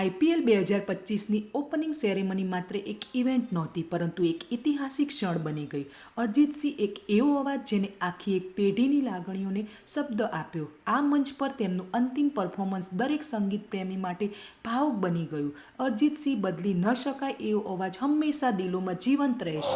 IPL 2025ની opening ceremony માત્ર એક event નહોતી, પરંતુ એક ઐતિહાસિક ક્ષણ બની ગઈ. અરિજીત સિંહ એક એવો અવાજ જેને આખી એક પેઢીની લાગણીઓને શબ્દ આપ્યો. આ મંચ પર તેમનું અંતિમ પરફોર્મન્સ દરેક સંગીત પ્રેમી માટે ભાવુક બની ગયું. અરિજીત સિંહ બદલી ન શકાય એવો અવાજ હંમેશા દિલોમાં જીવંત રહેશે.